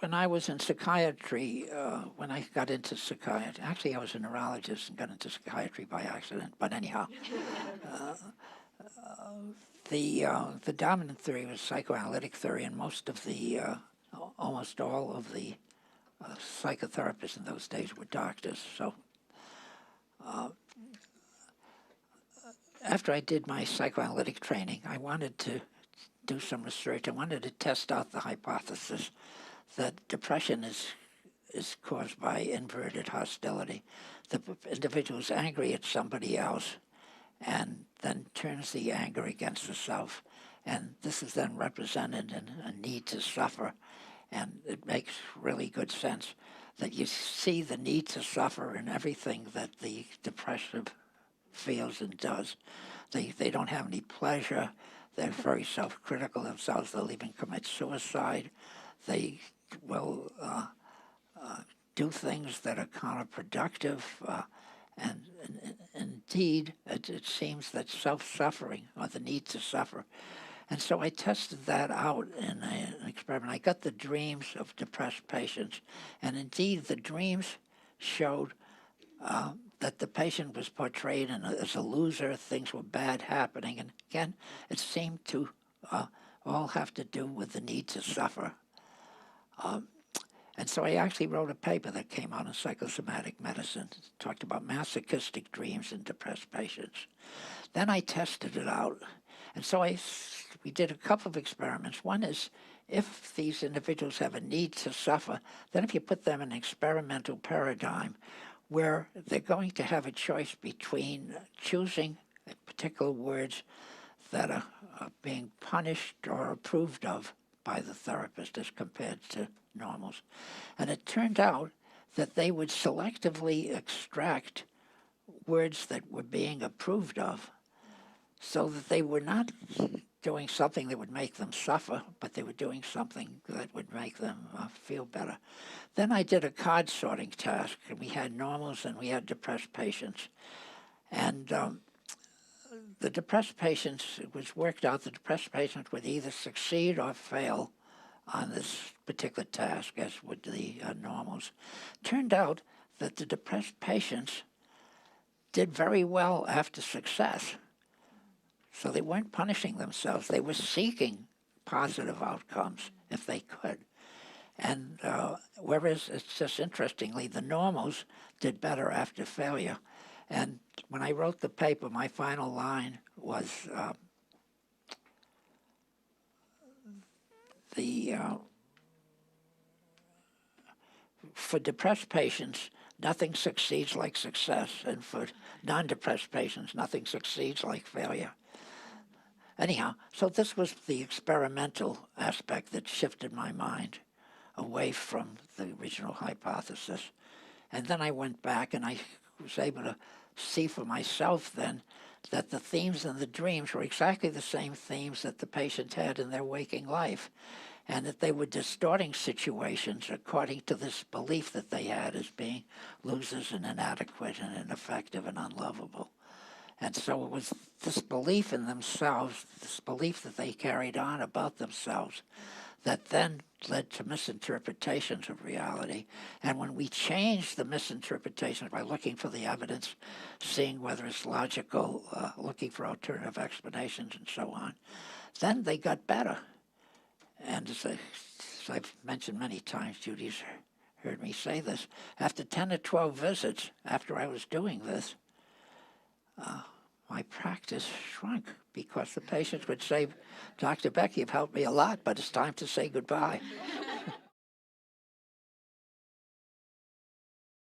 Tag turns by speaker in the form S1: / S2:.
S1: when I was in psychiatry, when I got into psychiatry, actually I was a neurologist and got into psychiatry by accident, but anyhow, the dominant theory was psychoanalytic theory, and almost all of the psychotherapists in those days were doctors. So after I did my psychoanalytic training, I wanted to do some research. I wanted to test out the hypothesis that depression is caused by inverted hostility. The individual is angry at somebody else and then turns the anger against the self. And this is then represented in a need to suffer. And it makes really good sense that you see the need to suffer in everything that the depressive feels and does. They don't have any pleasure. They're very self-critical themselves. They'll even commit suicide. They will do things that are counterproductive. And indeed, it seems that self-suffering, or the need to suffer. And so I tested that out in an experiment. I got the dreams of depressed patients. And indeed, the dreams showed that the patient was portrayed as a loser, things were bad happening. And again, it seemed to all have to do with the need to suffer. And so I actually wrote a paper that came out in Psychosomatic Medicine, talked about masochistic dreams in depressed patients. Then I tested it out. And so we did a couple of experiments. One is, if these individuals have a need to suffer, then if you put them in an experimental paradigm where they're going to have a choice between choosing particular words that are being punished or approved of by the therapist as compared to normals. And it turned out that they would selectively extract words that were being approved of, so that they were not doing something that would make them suffer, but they were doing something that would make them feel better. Then I did a card sorting task, and we had normals and we had depressed patients. And the depressed patients, it was worked out the depressed patients would either succeed or fail on this particular task, as would the normals. Turned out that the depressed patients did very well after success. So they weren't punishing themselves. They were seeking positive outcomes if they could. And whereas, it's just interestingly, the normals did better after failure. And when I wrote the paper, my final line was for depressed patients, nothing succeeds like success, and for non-depressed patients, nothing succeeds like failure. Anyhow, so this was the experimental aspect that shifted my mind away from the original hypothesis. And then I went back and I was able to see for myself then that the themes in the dreams were exactly the same themes that the patient had in their waking life, and that they were distorting situations according to this belief that they had as being losers and inadequate and ineffective and unlovable. And so it was this belief in themselves, this belief that they carried on about themselves, that then led to misinterpretations of reality. And when we changed the misinterpretations by looking for the evidence, seeing whether it's logical, looking for alternative explanations and so on, then they got better. And as I've mentioned many times, Judy's heard me say this, after 10 or 12 visits after I was doing this, my practice shrunk, because the patients would say, Dr. Beck, you've helped me a lot, but it's time to say goodbye.